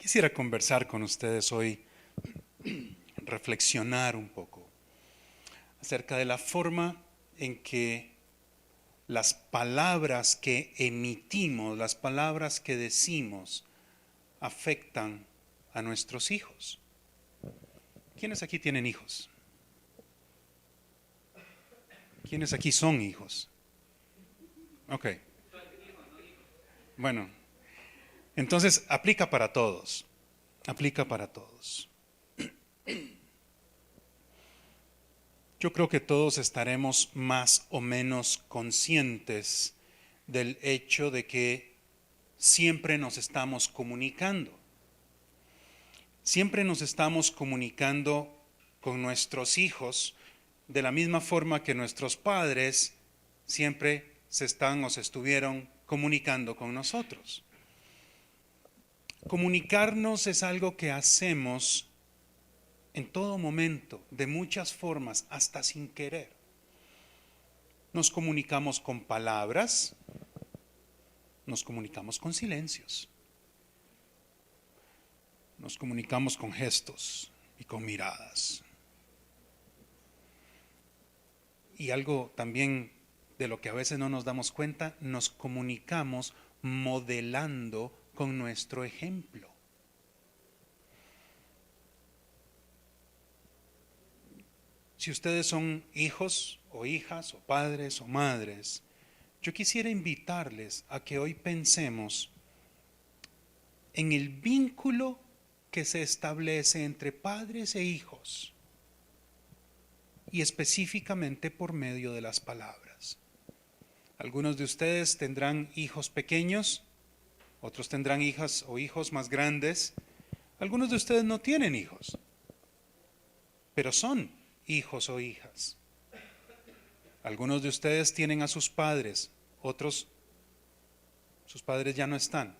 Quisiera conversar con ustedes hoy, reflexionar un poco acerca de la forma en que las palabras que emitimos, las palabras que decimos, afectan a nuestros hijos. ¿Quiénes aquí tienen hijos? ¿Quiénes aquí son hijos? Ok. Bueno, entonces aplica para todos. Aplica para todos. Yo creo que todos estaremos más o menos conscientes del hecho de que siempre nos estamos comunicando. Siempre nos estamos comunicando con nuestros hijos de la misma forma que nuestros padres siempre se están o se estuvieron comunicando con nosotros. Comunicarnos es algo que hacemos en todo momento, de muchas formas, hasta sin querer. Nos comunicamos con palabras, nos comunicamos con silencios, nos comunicamos con gestos y con miradas. Y algo también de lo que a veces no nos damos cuenta, nos comunicamos modelando con nuestro ejemplo. Si ustedes son hijos o hijas o padres o madres, yo quisiera invitarles a que hoy pensemos en el vínculo que se establece entre padres e hijos y específicamente por medio de las palabras. Algunos de ustedes tendrán hijos pequeños, otros tendrán hijas o hijos más grandes. Algunos de ustedes no tienen hijos, pero son hijos o hijas. Algunos de ustedes tienen a sus padres, otros, sus padres ya no están,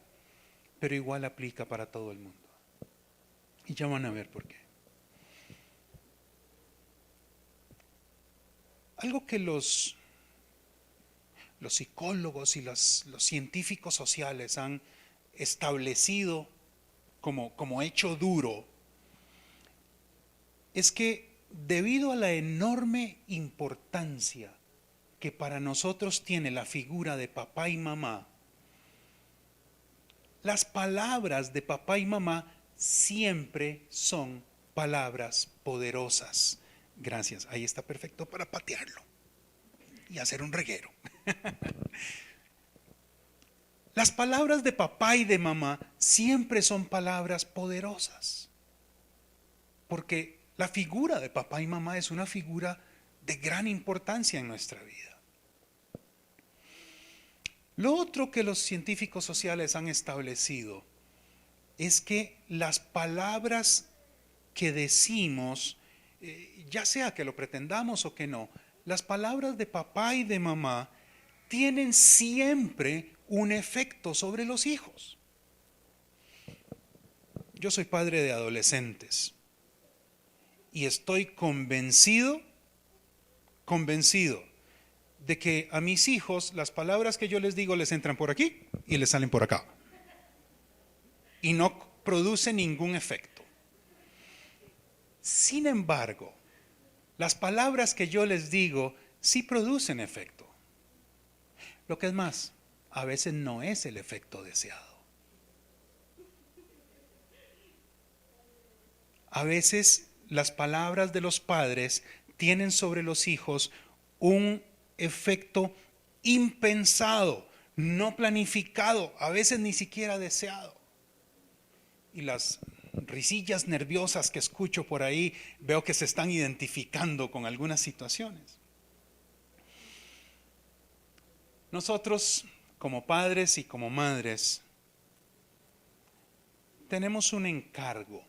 pero igual aplica para todo el mundo. Y ya van a ver por qué. Algo que los psicólogos y los científicos sociales han establecido como hecho duro es que debido a la enorme importancia que para nosotros tiene la figura de papá y mamá, las palabras de papá y mamá siempre son palabras poderosas. Gracias, ahí está perfecto para patearlo y hacer un reguero. Las palabras de papá y de mamá siempre son palabras poderosas, porque la figura de papá y mamá es una figura de gran importancia en nuestra vida. Lo otro que los científicos sociales han establecido es que las palabras que decimos, ya sea que lo pretendamos o que no, las palabras de papá y de mamá tienen siempre un efecto sobre los hijos. Yo soy padre de adolescentes y estoy convencido de que a mis hijos las palabras que yo les digo les entran por aquí y les salen por acá y no produce ningún efecto. Sin embargo, las palabras que yo les digo sí producen efecto. Lo que es más, a veces no es el efecto deseado. A veces las palabras de los padres tienen sobre los hijos un efecto impensado, no planificado, a veces ni siquiera deseado. Y las risillas nerviosas que escucho por ahí, veo que se están identificando con algunas situaciones. Nosotros, como padres y como madres, tenemos un encargo,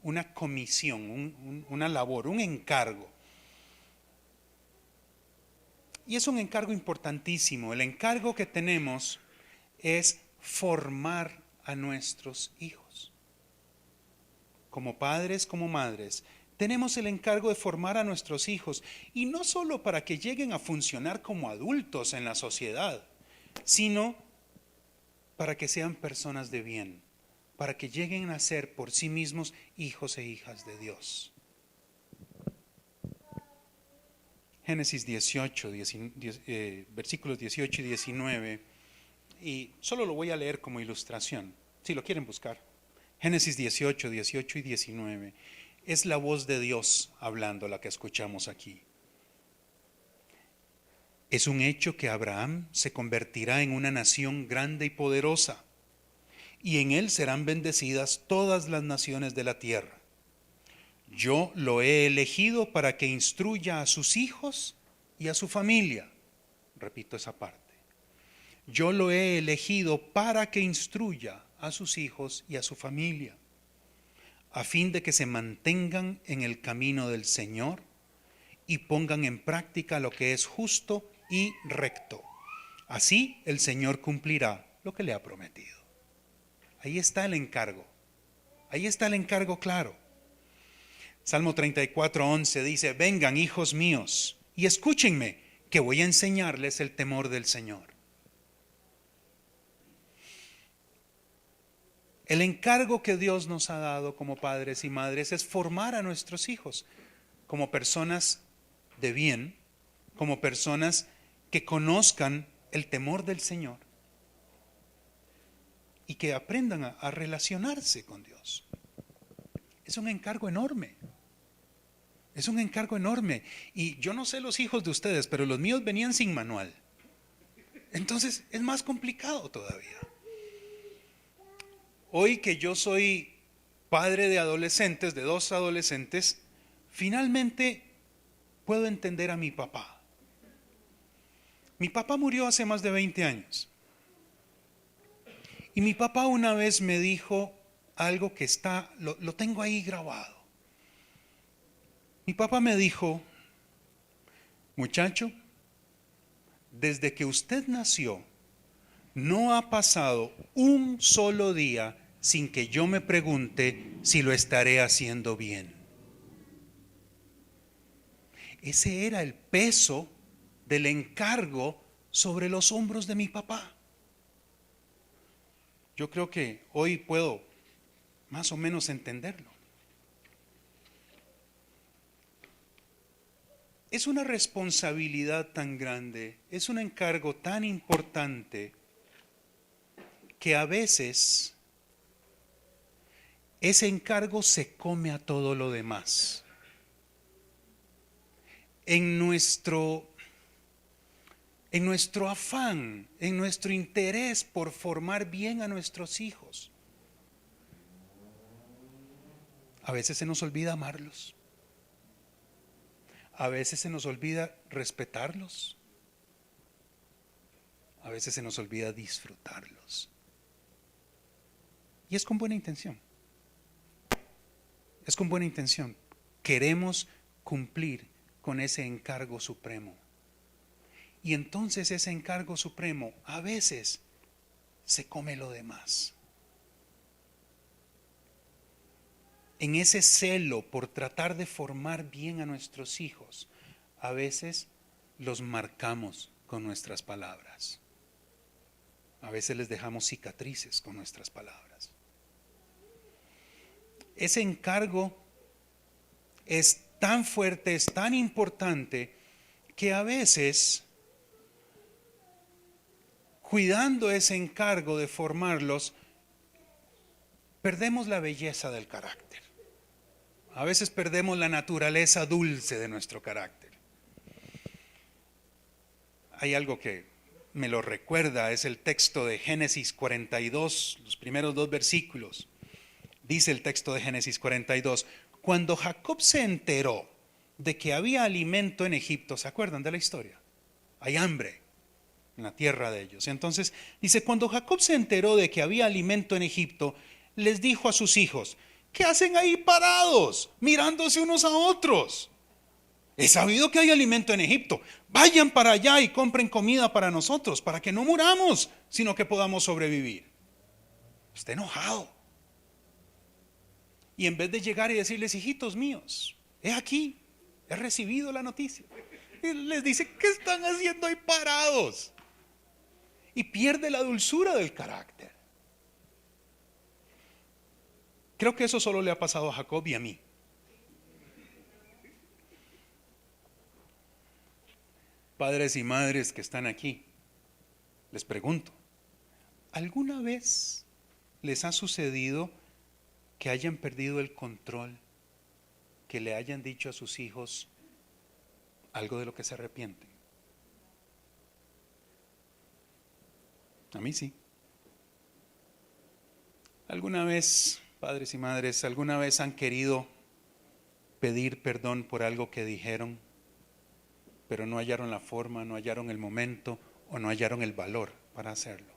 una comisión, una labor, un encargo. Y es un encargo importantísimo. El encargo que tenemos es formar a nuestros hijos. Como padres, como madres, tenemos el encargo de formar a nuestros hijos, y no solo para que lleguen a funcionar como adultos en la sociedad, sino para que sean personas de bien, para que lleguen a ser por sí mismos hijos e hijas de Dios. Génesis 18, versículos 18 y 19, y solo lo voy a leer como ilustración, si lo quieren buscar. Génesis 18, 18 y 19, es la voz de Dios hablando, la que escuchamos aquí. Es un hecho que Abraham se convertirá en una nación grande y poderosa, y en él serán bendecidas todas las naciones de la tierra. Yo lo he elegido para que instruya a sus hijos y a su familia. Repito esa parte. Yo lo he elegido para que instruya a sus hijos y a su familia, a fin de que se mantengan en el camino del Señor y pongan en práctica lo que es justo y recto. Así el Señor cumplirá lo que le ha prometido. Ahí está el encargo. Ahí está el encargo claro. Salmo 34:11 dice: vengan, hijos míos, y escúchenme, que voy a enseñarles el temor del Señor. El encargo que Dios nos ha dado como padres y madres es formar a nuestros hijos como personas de bien, como personas que conozcan el temor del Señor y que aprendan a relacionarse con Dios. Es un encargo enorme. Es un encargo enorme. Y yo no sé los hijos de ustedes, pero los míos venían sin manual. Entonces es más complicado todavía. Hoy que yo soy padre de adolescentes, de 2 adolescentes, finalmente puedo entender a mi papá. Mi papá murió hace más de 20 años. Y mi papá una vez me dijo algo que lo tengo ahí grabado. Mi papá me dijo: muchacho, desde que usted nació, no ha pasado un solo día sin que yo me pregunte si lo estaré haciendo bien. Ese era el peso del encargo sobre los hombros de mi papá. Yo creo que hoy puedo más o menos entenderlo. Es una responsabilidad tan grande, es un encargo tan importante, que a veces ese encargo se come a todo lo demás. En nuestro afán, en nuestro interés por formar bien a nuestros hijos, a veces se nos olvida amarlos. A veces se nos olvida respetarlos. A veces se nos olvida disfrutarlos. Y es con buena intención. Es con buena intención. Queremos cumplir con ese encargo supremo. Y entonces ese encargo supremo a veces se come lo demás. En ese celo por tratar de formar bien a nuestros hijos, a veces los marcamos con nuestras palabras. A veces les dejamos cicatrices con nuestras palabras. Ese encargo es tan fuerte, es tan importante, que a veces, cuidando ese encargo de formarlos, perdemos la belleza del carácter. A veces perdemos la naturaleza dulce de nuestro carácter. Hay algo que me lo recuerda, es el texto de Génesis 42, los primeros 2 versículos. Dice el texto de Génesis 42: cuando Jacob se enteró de que había alimento en Egipto, ¿se acuerdan de la historia? Hay hambre en la tierra de ellos. Entonces dice: cuando Jacob se enteró de que había alimento en Egipto, les dijo a sus hijos: ¿qué hacen ahí parados, mirándose unos a otros? He sabido que hay alimento en Egipto. Vayan para allá y compren comida para nosotros, para que no muramos, sino que podamos sobrevivir. Está enojado. Y en vez de llegar y decirles: hijitos míos, he aquí, he recibido la noticia, él les dice: ¿qué están haciendo ahí parados? Y pierde la dulzura del carácter. Creo que eso solo le ha pasado a Jacob y a mí. Padres y madres que están aquí, les pregunto, ¿alguna vez les ha sucedido que hayan perdido el control, que le hayan dicho a sus hijos algo de lo que se arrepienten? A mí sí. ¿Alguna vez, padres y madres, alguna vez han querido pedir perdón por algo que dijeron, pero no hallaron la forma, no hallaron el momento o no hallaron el valor para hacerlo?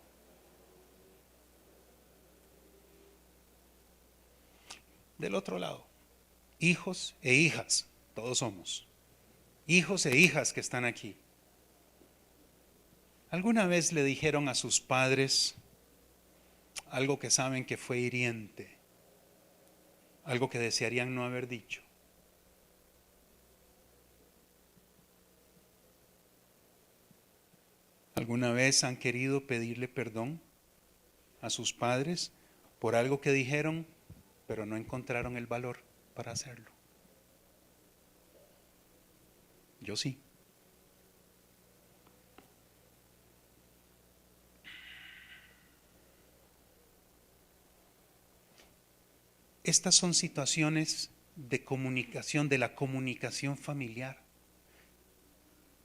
Del otro lado, hijos e hijas, todos somos hijos e hijas que están aquí. ¿Alguna vez le dijeron a sus padres algo que saben que fue hiriente, algo que desearían no haber dicho? ¿Alguna vez han querido pedirle perdón a sus padres por algo que dijeron, pero no encontraron el valor para hacerlo? Yo sí. Estas son situaciones de comunicación, de la comunicación familiar,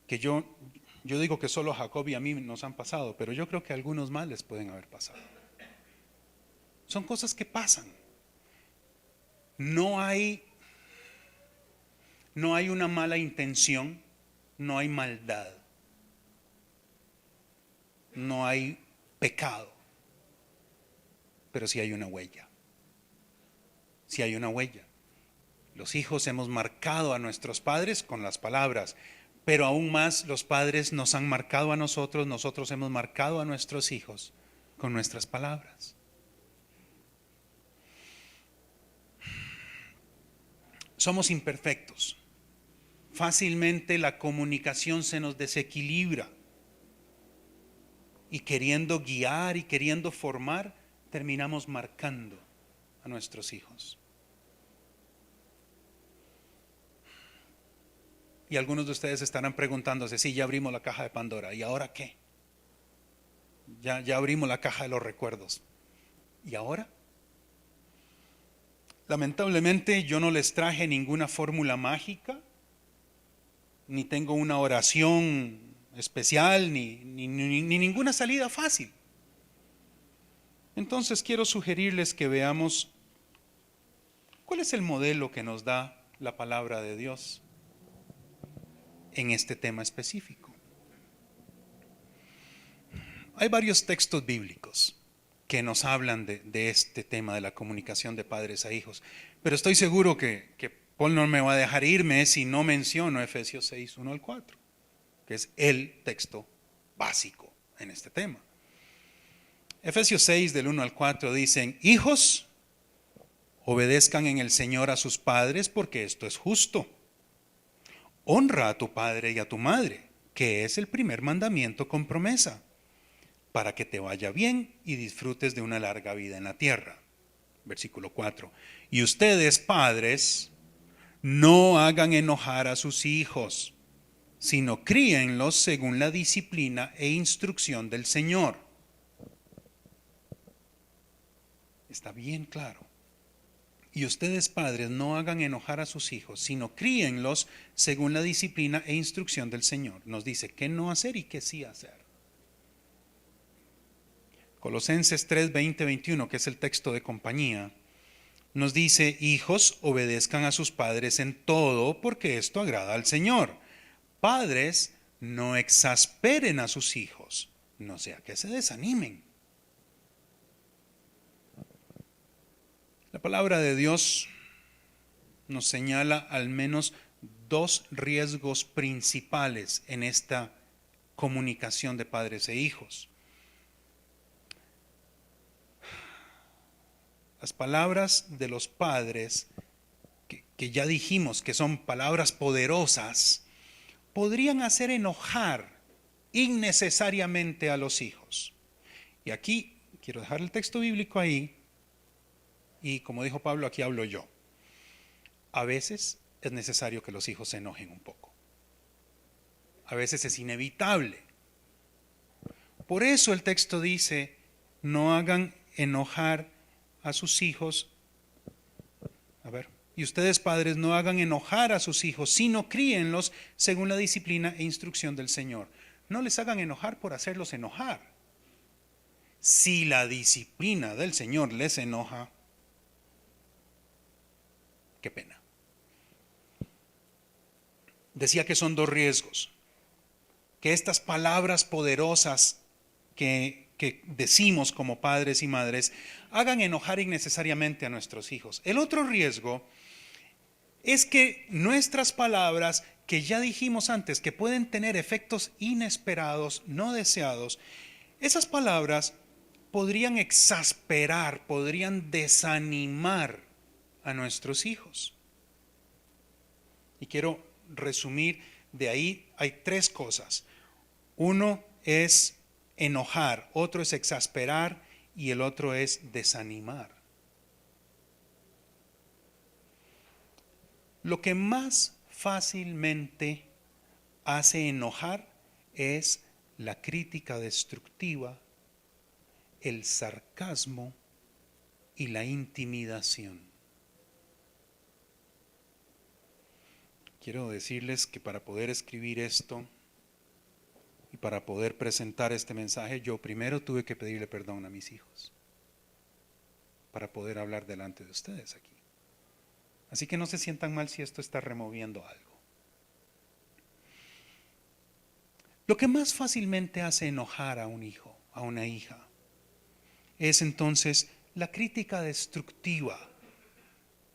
que yo digo que solo a Jacob y a mí nos han pasado, pero yo creo que a algunos más les pueden haber pasado. Son cosas que pasan. No hay una mala intención, no hay maldad, no hay pecado, pero sí hay una huella. Sí hay una huella. Los hijos hemos marcado a nuestros padres con las palabras, pero aún más los padres nos han marcado a nosotros, nosotros hemos marcado a nuestros hijos con nuestras palabras. Somos imperfectos. Fácilmente la comunicación se nos desequilibra y queriendo guiar y queriendo formar, terminamos marcando a nuestros hijos. Y algunos de ustedes estarán preguntándose, sí, ya abrimos la caja de Pandora, ¿y ahora qué? Ya abrimos la caja de los recuerdos. ¿Y ahora? Lamentablemente yo no les traje ninguna fórmula mágica, ni tengo una oración especial, ni ninguna salida fácil. Entonces quiero sugerirles que veamos cuál es el modelo que nos da la palabra de Dios en este tema específico. Hay varios textos bíblicos que nos hablan de este tema de la comunicación de padres a hijos, pero estoy seguro que Paul no me va a dejar irme si no menciono Efesios 6, 1 al 4, que es el texto básico en este tema. Efesios 6 del 1 al 4 dicen: hijos, obedezcan en el Señor a sus padres, porque esto es justo. Honra a tu padre y a tu madre, que es el primer mandamiento con promesa, para que te vaya bien y disfrutes de una larga vida en la tierra. Versículo 4. Y ustedes, padres, no hagan enojar a sus hijos, sino críenlos según la disciplina e instrucción del Señor. Está bien claro. Y ustedes, padres, no hagan enojar a sus hijos, sino críenlos según la disciplina e instrucción del Señor. Nos dice qué no hacer y qué sí hacer. Colosenses 3, 20, 21, que es el texto de compañía, nos dice: hijos, obedezcan a sus padres en todo, porque esto agrada al Señor. Padres, no exasperen a sus hijos, no sea que se desanimen. La palabra de Dios nos señala al menos dos riesgos principales en esta comunicación de padres e hijos. Las palabras de los padres, que ya dijimos que son palabras poderosas, podrían hacer enojar innecesariamente a los hijos. Y aquí quiero dejar el texto bíblico ahí, Y como dijo Pablo, aquí hablo yo. A veces es necesario que los hijos se enojen un poco. A veces es inevitable. Por eso el texto dice, no hagan enojar a sus hijos. A ver, y ustedes padres no hagan enojar a sus hijos, sino críenlos según la disciplina e instrucción del Señor. No les hagan enojar por hacerlos enojar. Si la disciplina del Señor les enoja, qué pena. Decía que son dos riesgos. Que estas palabras poderosas que decimos como padres y madres hagan enojar innecesariamente a nuestros hijos. El otro riesgo es que nuestras palabras, que ya dijimos antes, que pueden tener efectos inesperados, no deseados, esas palabras podrían exasperar, podrían desanimar a nuestros hijos. Y quiero resumir, de ahí hay tres cosas. Uno es enojar, otro es exasperar y el otro es desanimar. Lo que más fácilmente hace enojar es la crítica destructiva, el sarcasmo y la intimidación. Quiero decirles que para poder escribir esto y para poder presentar este mensaje, yo primero tuve que pedirle perdón a mis hijos para poder hablar delante de ustedes aquí. Así que no se sientan mal si esto está removiendo algo. Lo que más fácilmente hace enojar a un hijo, a una hija, es entonces la crítica destructiva,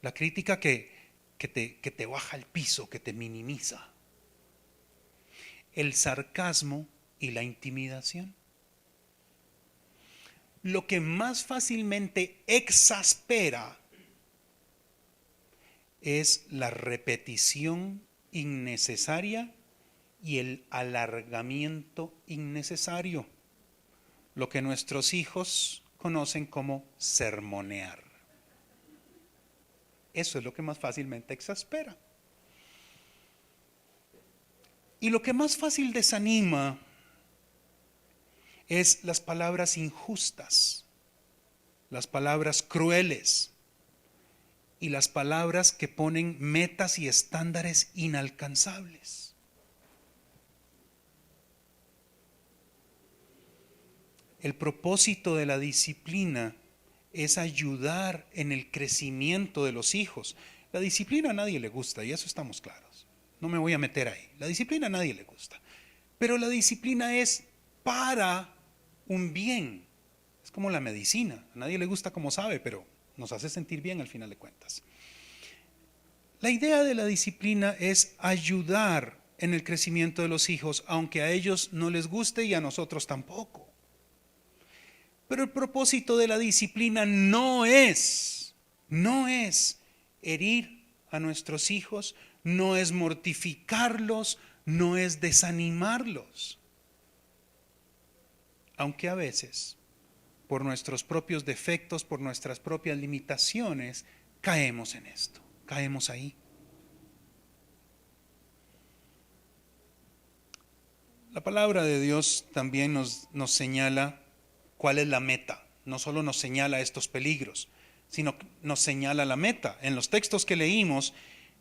la crítica que te baja al piso, que te minimiza, el sarcasmo y la intimidación. Lo que más fácilmente exaspera es la repetición innecesaria y el alargamiento innecesario, lo que nuestros hijos conocen como sermonear. Eso es lo que más fácilmente exaspera. Y lo que más fácil desanima es las palabras injustas, las palabras crueles y las palabras que ponen metas y estándares inalcanzables. El propósito de la disciplina es ayudar en el crecimiento de los hijos. La disciplina a nadie le gusta y eso estamos claros. No me voy a meter ahí. La disciplina a nadie le gusta. Pero la disciplina es para un bien. Es como la medicina. A nadie le gusta como sabe, pero nos hace sentir bien al final de cuentas. La idea de la disciplina es ayudar en el crecimiento de los hijos, aunque a ellos no les guste y a nosotros tampoco. Pero el propósito de la disciplina no es herir a nuestros hijos, no es mortificarlos, no es desanimarlos. Aunque a veces, por nuestros propios defectos, por nuestras propias limitaciones, caemos en esto, caemos ahí. La palabra de Dios también nos señala cuál es la meta. No solo nos señala estos peligros, sino nos señala la meta. En los textos que leímos,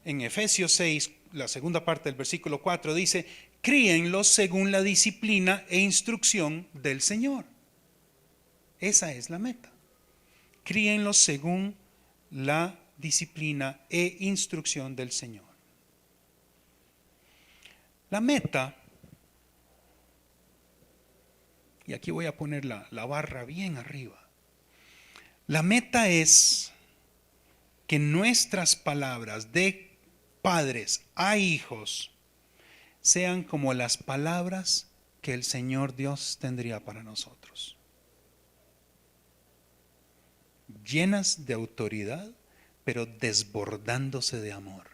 en Efesios 6, la segunda parte del versículo 4, dice, críenlos según la disciplina e instrucción del Señor. Esa es la meta. Críenlos según la disciplina e instrucción del Señor. La meta, y aquí voy a poner la barra bien arriba. La meta es que nuestras palabras de padres a hijos sean como las palabras que el Señor Dios tendría para nosotros. Llenas de autoridad, pero desbordándose de amor.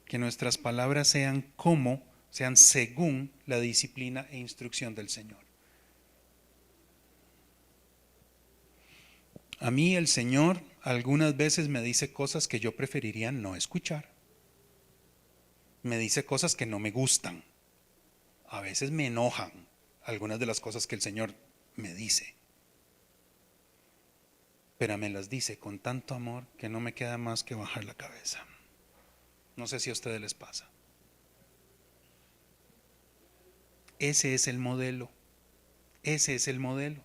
Que nuestras palabras sean según la disciplina e instrucción del Señor. A mí el Señor algunas veces me dice cosas que yo preferiría no escuchar. Me dice cosas que no me gustan. A veces me enojan algunas de las cosas que el Señor me dice. Pero me las dice con tanto amor que no me queda más que bajar la cabeza. No sé si a ustedes les pasa. Ese es el modelo. Ese es el modelo.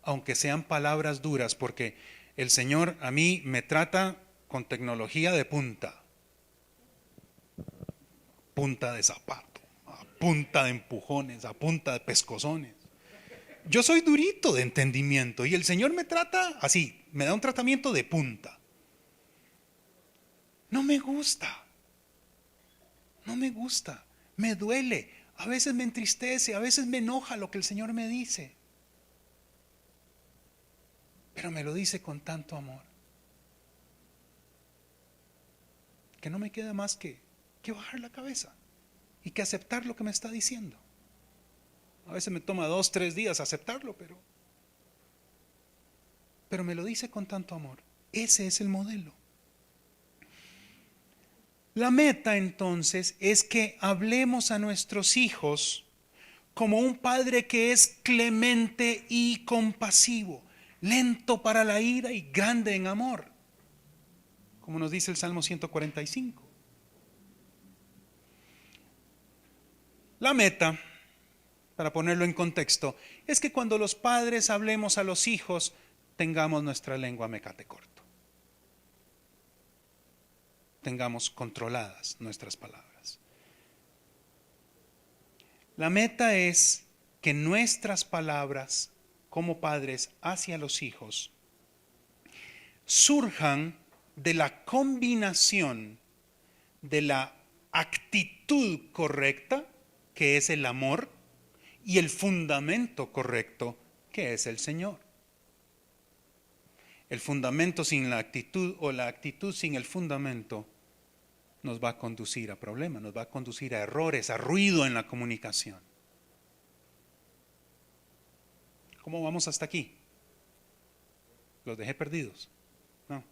Aunque sean palabras duras, porque el Señor a mí me trata con tecnología de punta. Punta de zapato, a punta de empujones, a punta de pescozones. Yo soy durito de entendimiento y el Señor me trata así, me da un tratamiento de punta. No me gusta, no me gusta, me duele, a veces me entristece, a veces me enoja lo que el Señor me dice. Pero me lo dice con tanto amor que no me queda más que bajar la cabeza y que aceptar lo que me está diciendo. A veces me toma 2, 3 días aceptarlo, pero me lo dice con tanto amor. Ese es el modelo. La meta entonces es que hablemos a nuestros hijos como un padre que es clemente y compasivo, lento para la ira y grande en amor, como nos dice el Salmo 145. La meta, para ponerlo en contexto, es que cuando los padres hablemos a los hijos, tengamos nuestra lengua mecate corto. Tengamos controladas nuestras palabras. La meta es que nuestras palabras como padres hacia los hijos surjan de la combinación de la actitud correcta, que es el amor, y el fundamento correcto, que es el Señor. El fundamento sin la actitud o la actitud sin el fundamento nos va a conducir a problemas, nos va a conducir a errores, a ruido en la comunicación. ¿Cómo vamos hasta aquí? ¿Los dejé perdidos? No,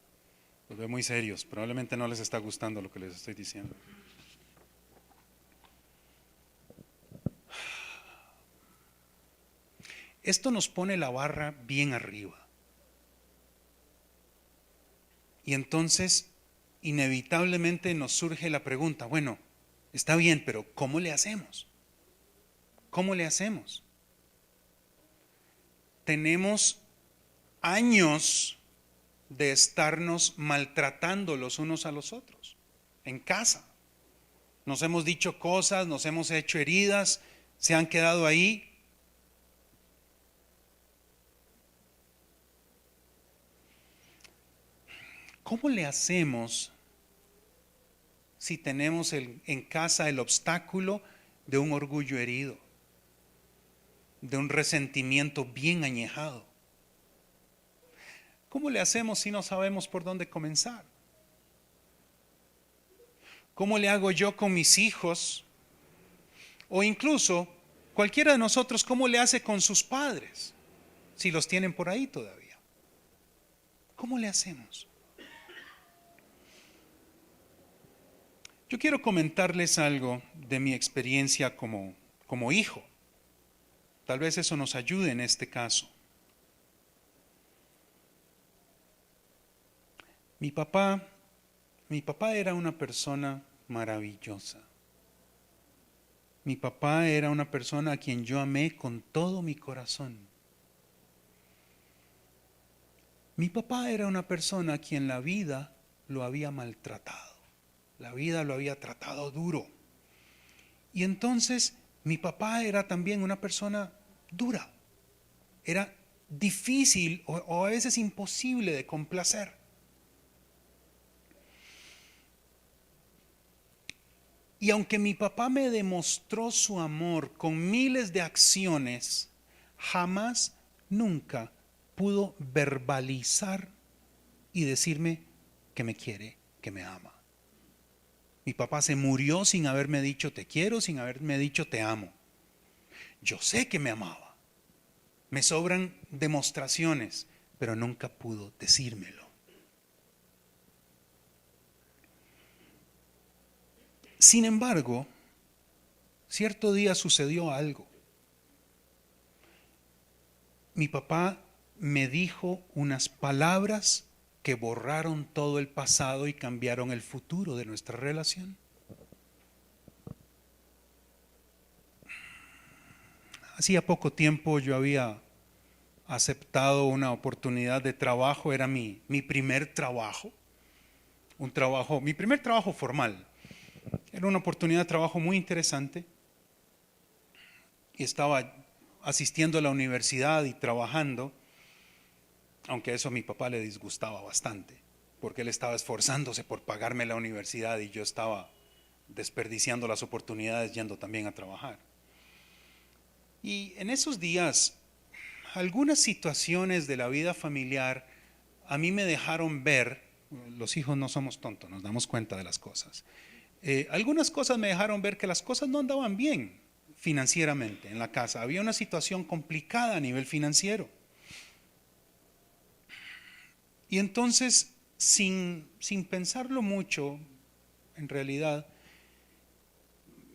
los veo muy serios. Probablemente no les está gustando lo que les estoy diciendo. Esto nos pone la barra bien arriba. Y entonces, inevitablemente nos surge la pregunta, bueno, está bien, pero ¿cómo le hacemos? ¿Cómo le hacemos? Tenemos años de estarnos maltratando los unos a los otros, en casa. Nos hemos dicho cosas, nos hemos hecho heridas, se han quedado ahí. ¿Cómo le hacemos si tenemos en casa el obstáculo de un orgullo herido, de un resentimiento bien añejado? ¿Cómo le hacemos si no sabemos por dónde comenzar? ¿Cómo le hago yo con mis hijos? O incluso cualquiera de nosotros, ¿cómo le hace con sus padres? Si los tienen por ahí todavía. ¿Cómo le hacemos? Yo quiero comentarles algo de mi experiencia como hijo. Tal vez eso nos ayude en este caso. Mi papá era una persona maravillosa. Mi papá era una persona a quien yo amé con todo mi corazón. Mi papá era una persona a quien la vida lo había maltratado. La vida lo había tratado duro. Y entonces mi papá era también una persona dura. Era difícil o a veces imposible de complacer. Y aunque mi papá me demostró su amor con miles de acciones, jamás, nunca pudo verbalizar y decirme que me quiere, que me ama. Mi papá se murió sin haberme dicho te quiero, sin haberme dicho te amo. Yo sé que me amaba. Me sobran demostraciones pero nunca pudo decírmelo. Sin embargo, cierto día sucedió algo. Mi papá me dijo unas palabras que borraron todo el pasado y cambiaron el futuro de nuestra relación. Hacía poco tiempo yo había aceptado una oportunidad de trabajo, era mi primer trabajo, mi primer trabajo formal. Era una oportunidad de trabajo muy interesante y estaba asistiendo a la universidad y trabajando, aunque eso a mi papá le disgustaba bastante, porque él estaba esforzándose por pagarme la universidad y yo estaba desperdiciando las oportunidades yendo también a trabajar. Y en esos días, algunas situaciones de la vida familiar a mí me dejaron ver, los hijos no somos tontos, nos damos cuenta de las cosas. Algunas cosas me dejaron ver que las cosas no andaban bien financieramente en la casa. Había una situación complicada a nivel financiero. Y entonces, sin pensarlo mucho, en realidad,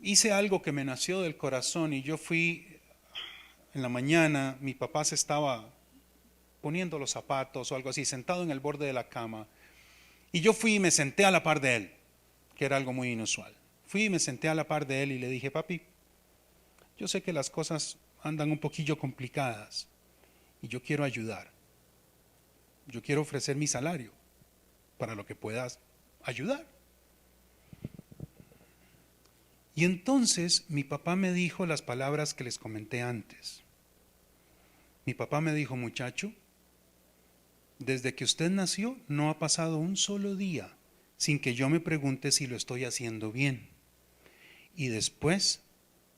hice algo que me nació del corazón y yo fui en la mañana, mi papá se estaba poniendo los zapatos o algo así, sentado en el borde de la cama, y yo fui y me senté a la par de él, que era algo muy inusual. Fui y me senté a la par de él y le dije: papi, yo sé que las cosas andan un poquillo complicadas y yo quiero ayudar. Yo quiero ofrecer mi salario para lo que puedas ayudar. Y entonces mi papá me dijo las palabras que les comenté antes. Mi papá me dijo: muchacho, desde que usted nació no ha pasado un solo día sin que yo me pregunte si lo estoy haciendo bien. Y después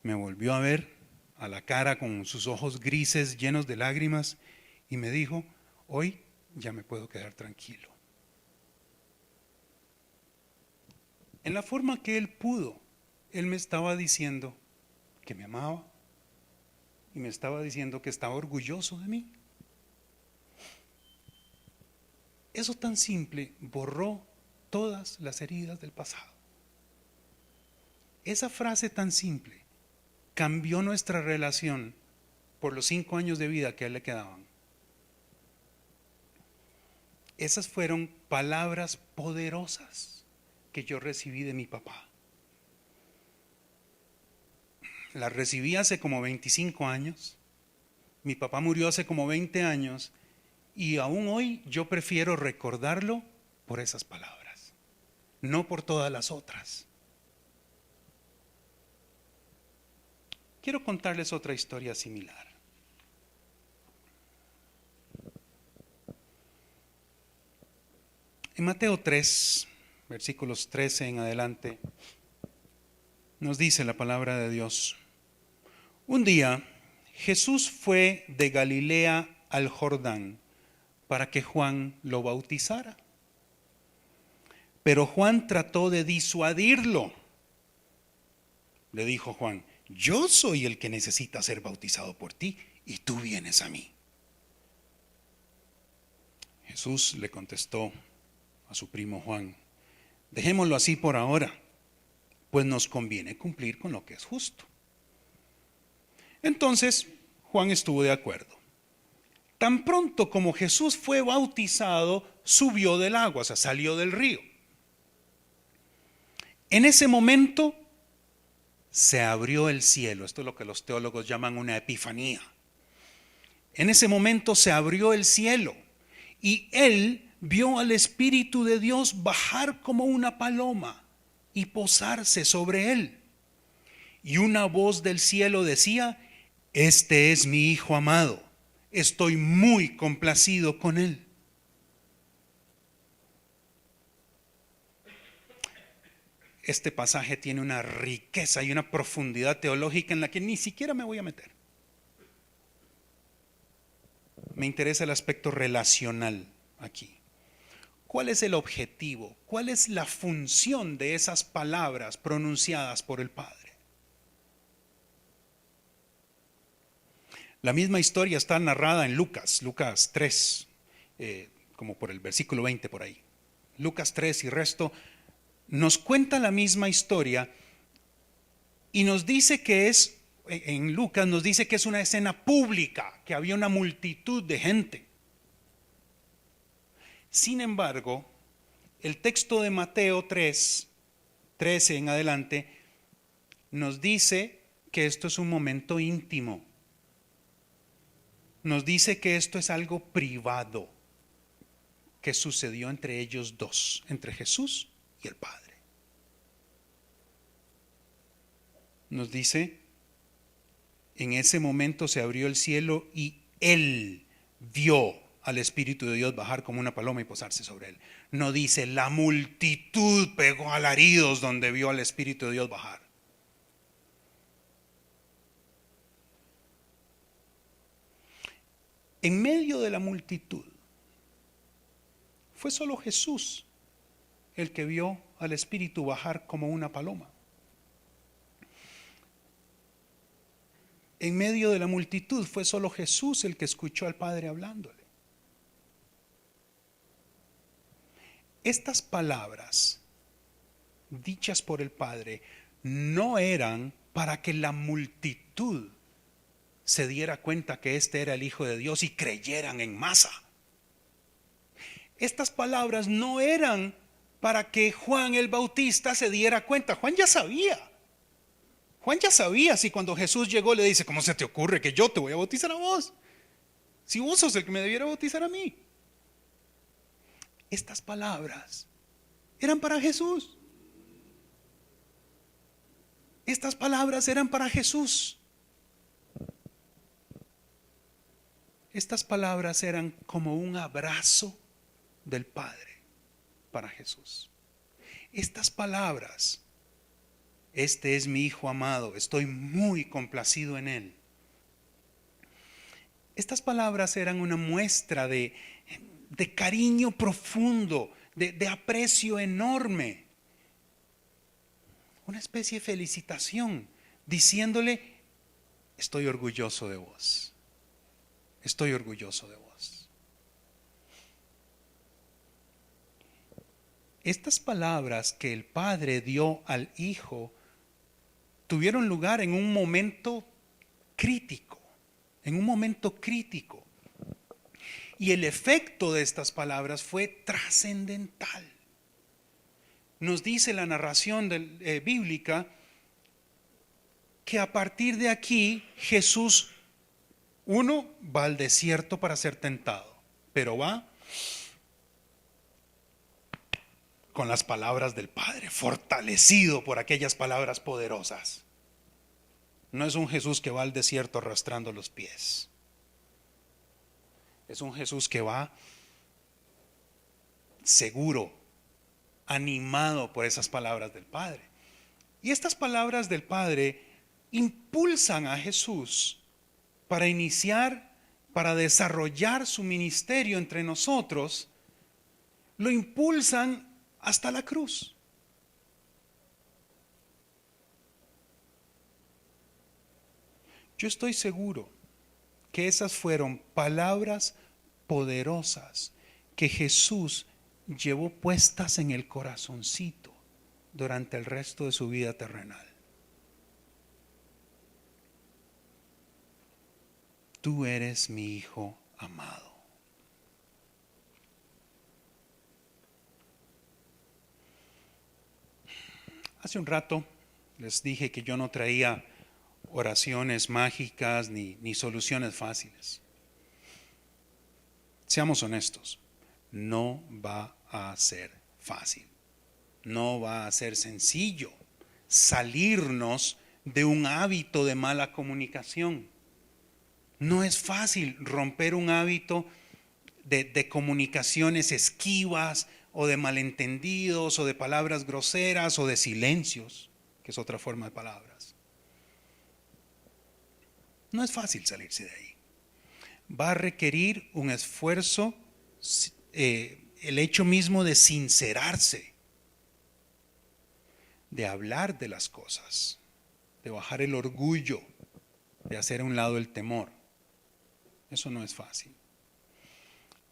me volvió a ver a la cara con sus ojos grises llenos de lágrimas y me dijo: hoy ya me puedo quedar tranquilo. En la forma que él pudo, él me estaba diciendo que me amaba y me estaba diciendo que estaba orgulloso de mí. Eso tan simple borró todas las heridas del pasado. Esa frase tan simple cambió nuestra relación por los 5 años de vida que a él le quedaban. Esas fueron palabras poderosas que yo recibí de mi papá. Las recibí hace como 25 años. Mi papá murió hace como 20 años y aún hoy yo prefiero recordarlo por esas palabras, no por todas las otras. Quiero contarles otra historia similar. En Mateo 3, versículos 13 en adelante, nos dice la palabra de Dios: un día Jesús fue de Galilea al Jordán para que Juan lo bautizara. Pero Juan trató de disuadirlo. Le dijo Juan: yo soy el que necesita ser bautizado por ti y tú vienes a mí. Jesús le contestó a su primo Juan: dejémoslo así por ahora, pues nos conviene cumplir con lo que es justo. Entonces Juan estuvo de acuerdo. Tan pronto como Jesús fue bautizado, subió del agua, o sea, salió del río. En ese momento se abrió el cielo. Esto es lo que los teólogos llaman una epifanía. En ese momento se abrió el cielo y él vio al Espíritu de Dios bajar como una paloma y posarse sobre él. Y una voz del cielo decía: este es mi Hijo amado, estoy muy complacido con él. Este pasaje tiene una riqueza y una profundidad teológica en la que ni siquiera me voy a meter. Me interesa el aspecto relacional aquí. ¿Cuál es el objetivo? ¿Cuál es la función de esas palabras pronunciadas por el Padre? La misma historia está narrada en Lucas 3. como por el versículo 20 por ahí. Lucas 3 y resto nos cuenta la misma historia y nos dice que en Lucas nos dice que es una escena pública, que había una multitud de gente. Sin embargo, el texto de Mateo 3, 13 en adelante, nos dice que esto es un momento íntimo. Nos dice que esto es algo privado que sucedió entre ellos dos, entre Jesús y el Padre. Nos dice, en ese momento se abrió el cielo y Él vio al Espíritu de Dios bajar como una paloma y posarse sobre Él. No dice, la multitud pegó alaridos donde vio al Espíritu de Dios bajar. En medio de la multitud, fue solo Jesús el que vio al Espíritu bajar como una paloma. En medio de la multitud fue solo Jesús el que escuchó al Padre hablándole. Estas palabras dichas por el Padre no eran para que la multitud se diera cuenta que este era el Hijo de Dios y creyeran en masa. Estas palabras no eran para que Juan el Bautista se diera cuenta. Juan ya sabía. Juan ya sabía si cuando Jesús llegó le dice, ¿cómo se te ocurre que yo te voy a bautizar a vos? Si vos sos el que me debiera bautizar a mí. Estas palabras eran para Jesús. Estas palabras eran para Jesús. Estas palabras eran como un abrazo del Padre para Jesús. Estas palabras, este es mi Hijo amado, estoy muy complacido en él. Estas palabras eran una muestra de cariño profundo, de aprecio enorme. Una especie de felicitación, diciéndole, estoy orgulloso de vos. Estoy orgulloso de vos. Estas palabras que el Padre dio al Hijo tuvieron lugar en un momento crítico, en un momento crítico. Y el efecto de estas palabras fue trascendental. Nos dice la narración bíblica que a partir de aquí Jesús, uno, va al desierto para ser tentado, pero va con las palabras del Padre, fortalecido por aquellas palabras poderosas. No es un Jesús que va al desierto arrastrando los pies. Es un Jesús que va seguro, animado por esas palabras del Padre. Y estas palabras del Padre impulsan a Jesús para iniciar, para desarrollar su ministerio entre nosotros. Lo impulsan hasta la cruz. Yo estoy seguro que esas fueron palabras poderosas que Jesús llevó puestas en el corazoncito durante el resto de su vida terrenal. Tú eres mi Hijo amado. Hace un rato les dije que yo no traía oraciones mágicas ni soluciones fáciles. Seamos honestos, no va a ser fácil, no va a ser sencillo salirnos de un hábito de mala comunicación. No es fácil romper un hábito de comunicaciones esquivas o de malentendidos o de palabras groseras o de silencios, que es otra forma de palabras. No es fácil salirse de ahí. Va a requerir un esfuerzo, el hecho mismo de sincerarse, de hablar de las cosas, de bajar el orgullo, de hacer a un lado el temor. Eso no es fácil.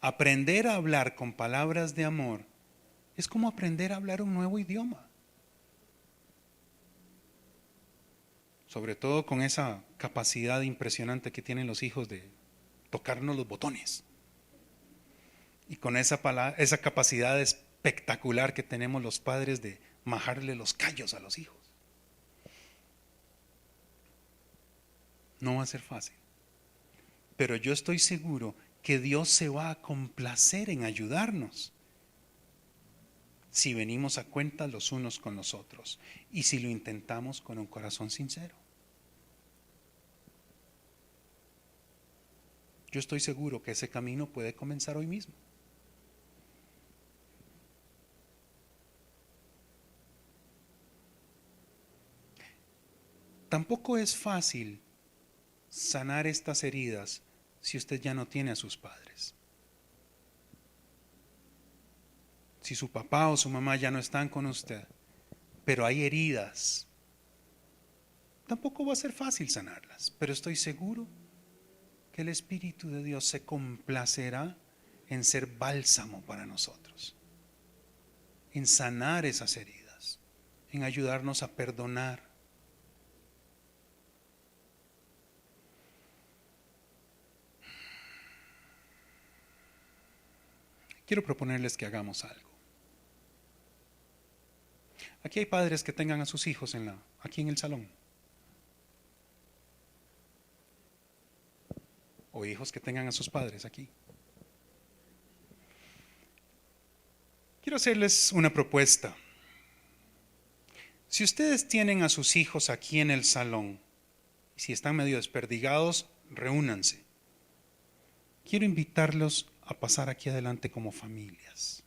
Aprender a hablar con palabras de amor es como aprender a hablar un nuevo idioma. Sobre todo con esa capacidad impresionante que tienen los hijos de tocarnos los botones. Y con esa capacidad espectacular que tenemos los padres de majarle los callos a los hijos. No va a ser fácil. Pero yo estoy seguro que Dios se va a complacer en ayudarnos si venimos a cuenta los unos con los otros y si lo intentamos con un corazón sincero. Yo estoy seguro que ese camino puede comenzar hoy mismo. Tampoco es fácil sanar estas heridas si usted ya no tiene a sus padres. Si su papá o su mamá ya no están con usted, pero hay heridas, tampoco va a ser fácil sanarlas, pero estoy seguro que el Espíritu de Dios se complacerá en ser bálsamo para nosotros, en sanar esas heridas, en ayudarnos a perdonar. Quiero proponerles que hagamos algo. Aquí hay padres que tengan a sus hijos aquí en el salón. O hijos que tengan a sus padres aquí. Quiero hacerles una propuesta. Si ustedes tienen a sus hijos aquí en el salón, y si están medio desperdigados, reúnanse. Quiero invitarlos a pasar aquí adelante como familias.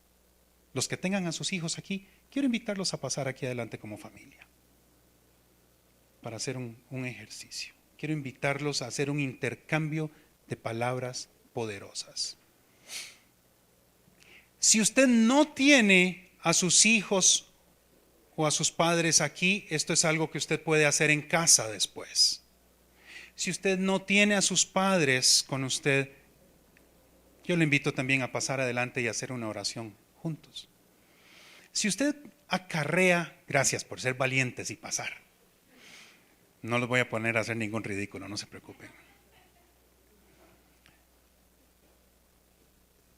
Los que tengan a sus hijos aquí, quiero invitarlos a pasar aquí adelante como familia. Para hacer un ejercicio. Quiero invitarlos a hacer un intercambio de palabras poderosas. Si usted no tiene a sus hijos o a sus padres aquí, esto es algo que usted puede hacer en casa después. Si usted no tiene a sus padres con usted, yo le invito también a pasar adelante y hacer una oración juntos. Si usted acarrea, gracias por ser valientes y pasar. No los voy a poner a hacer ningún ridículo, no se preocupen.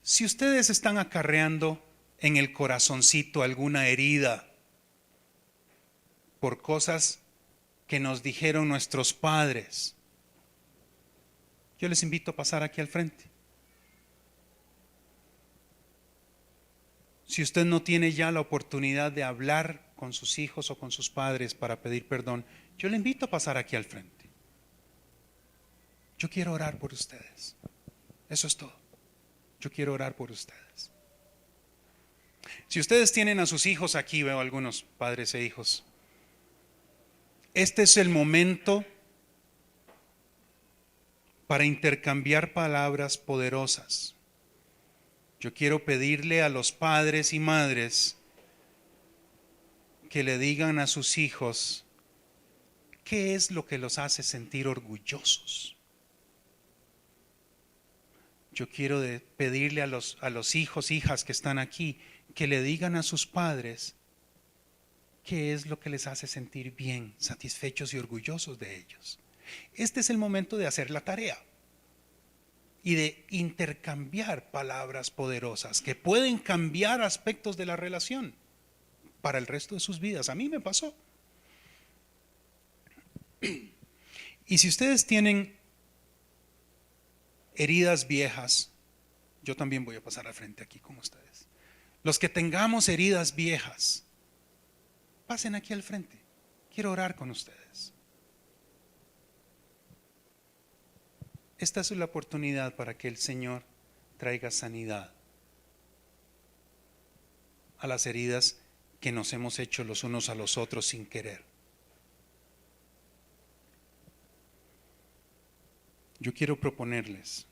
Si ustedes están acarreando en el corazoncito alguna herida por cosas que nos dijeron nuestros padres, yo les invito a pasar aquí al frente. Si usted no tiene ya la oportunidad de hablar con sus hijos o con sus padres para pedir perdón, yo le invito a pasar aquí al frente. Yo quiero orar por ustedes. Eso es todo. Yo quiero orar por ustedes. Si ustedes tienen a sus hijos aquí, veo algunos padres e hijos. Este es el momento para intercambiar palabras poderosas. Yo quiero pedirle a los padres y madres que le digan a sus hijos qué es lo que los hace sentir orgullosos. Yo quiero pedirle a los hijos, hijas que están aquí, que le digan a sus padres qué es lo que les hace sentir bien, satisfechos y orgullosos de ellos. Este es el momento de hacer la tarea y de intercambiar palabras poderosas que pueden cambiar aspectos de la relación para el resto de sus vidas. A mí me pasó. Y si ustedes tienen heridas viejas, yo también voy a pasar al frente aquí con ustedes. Los que tengamos heridas viejas, pasen aquí al frente. Quiero orar con ustedes. Esta es la oportunidad para que el Señor traiga sanidad a las heridas que nos hemos hecho los unos a los otros sin querer. Yo quiero proponerles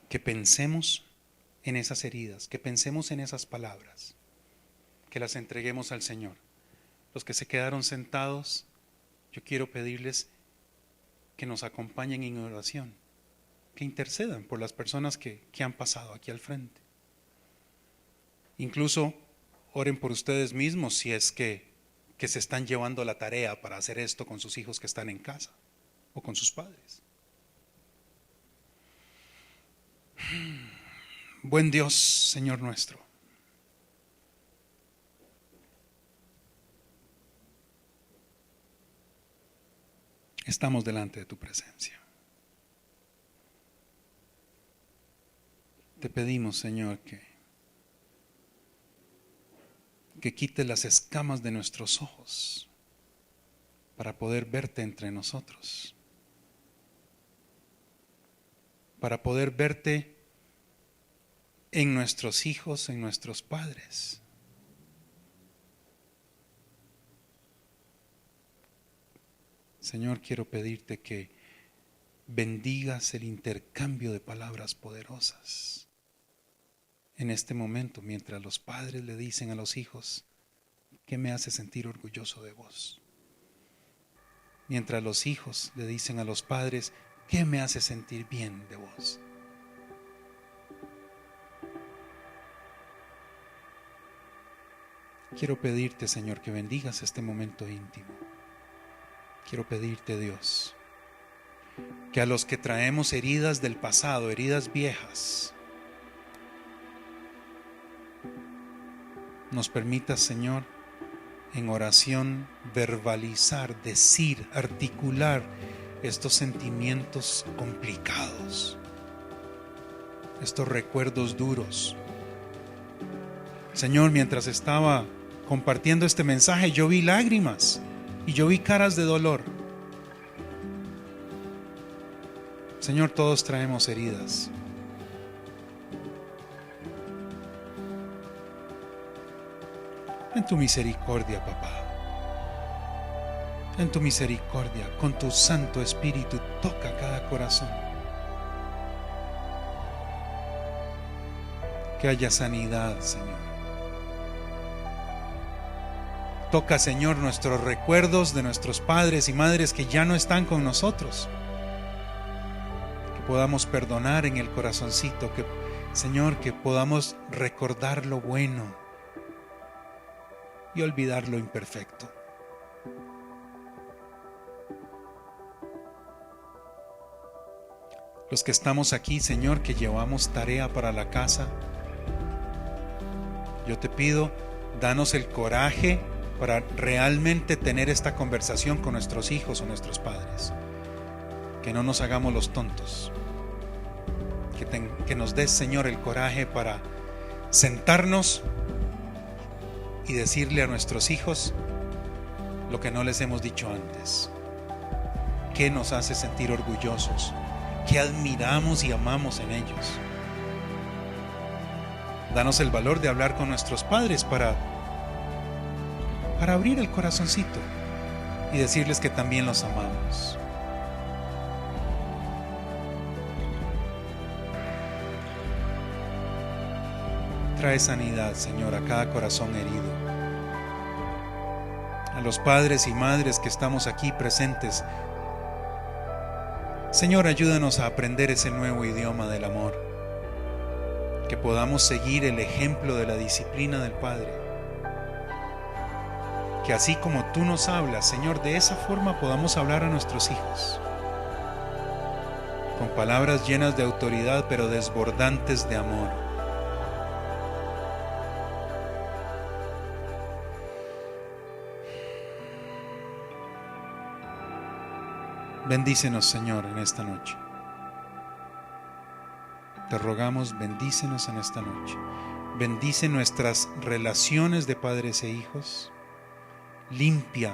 que pensemos en esas heridas, que pensemos en esas palabras, que las entreguemos al Señor. Los que se quedaron sentados, yo quiero pedirles que nos acompañen en oración que intercedan por las personas que han pasado aquí al frente. Incluso oren por ustedes mismos si es que se están llevando la tarea para hacer esto con sus hijos que están en casa o con sus padres. Buen Dios, Señor nuestro, estamos delante de tu presencia. Te pedimos, Señor, que quites las escamas de nuestros ojos para poder verte entre nosotros, para poder verte en nuestros hijos, en nuestros padres. Señor, quiero pedirte que bendigas el intercambio de palabras poderosas en este momento, mientras los padres le dicen a los hijos: ¿qué me hace sentir orgulloso de vos? Mientras los hijos le dicen a los padres: ¿qué me hace sentir bien de vos? Quiero pedirte, Señor, que bendigas este momento íntimo. Quiero pedirte, Dios, que a los que traemos heridas del pasado, heridas viejas, nos permitas, Señor, en oración verbalizar, decir, articular estos sentimientos complicados, estos recuerdos duros. Señor, mientras estaba compartiendo este mensaje, yo vi lágrimas y yo vi caras de dolor. Señor, todos traemos heridas. En tu misericordia, papá, en tu misericordia, con tu Santo Espíritu, toca cada corazón. Que haya sanidad, Señor. Toca, Señor, nuestros recuerdos de nuestros padres y madres que ya no están con nosotros. Que podamos perdonar en el corazoncito, que, Señor, que podamos recordar lo bueno y olvidar lo imperfecto. Los que estamos aquí, Señor, que llevamos tarea para la casa, yo te pido, danos el coraje para realmente tener esta conversación con nuestros hijos o nuestros padres. Que no nos hagamos los tontos. Que nos des, Señor, el coraje para sentarnos y decirle a nuestros hijos lo que no les hemos dicho antes. ¿Qué nos hace sentir orgullosos? ¿Qué admiramos y amamos en ellos? Danos el valor de hablar con nuestros padres para abrir el corazoncito y decirles que también los amamos. Trae sanidad, Señor, a cada corazón herido. A los padres y madres que estamos aquí presentes, Señor, ayúdanos a aprender ese nuevo idioma del amor. Que podamos seguir el ejemplo de la disciplina del Padre. Que así como tú nos hablas, Señor, de esa forma podamos hablar a nuestros hijos. Con palabras llenas de autoridad, pero desbordantes de amor. Bendícenos, Señor, en esta noche. Te rogamos, bendícenos en esta noche. Bendice nuestras relaciones de padres e hijos. Limpia,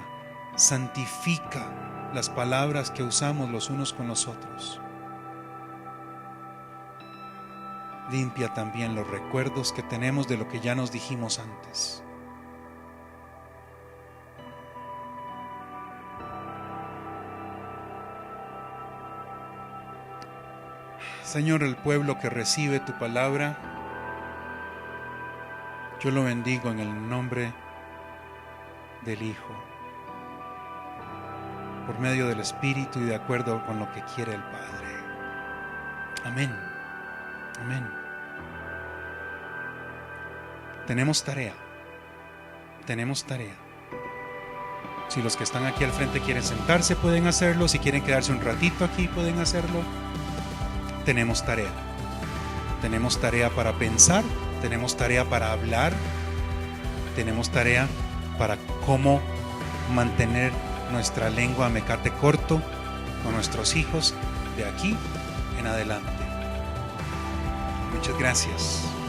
santifica las palabras que usamos los unos con los otros. Limpia también los recuerdos que tenemos de lo que ya nos dijimos antes. Señor, el pueblo que recibe tu palabra, yo lo bendigo en el nombre del Hijo, por medio del Espíritu y de acuerdo con lo que quiere el Padre. Amén. Amén. Tenemos tarea. Tenemos tarea. Si los que están aquí al frente quieren sentarse, pueden hacerlo. Si quieren quedarse un ratito aquí, pueden hacerlo. Tenemos tarea. Tenemos tarea para pensar. Tenemos tarea para hablar. Tenemos tarea para cómo mantener nuestra lengua mecate corto con nuestros hijos de aquí en adelante. Muchas gracias.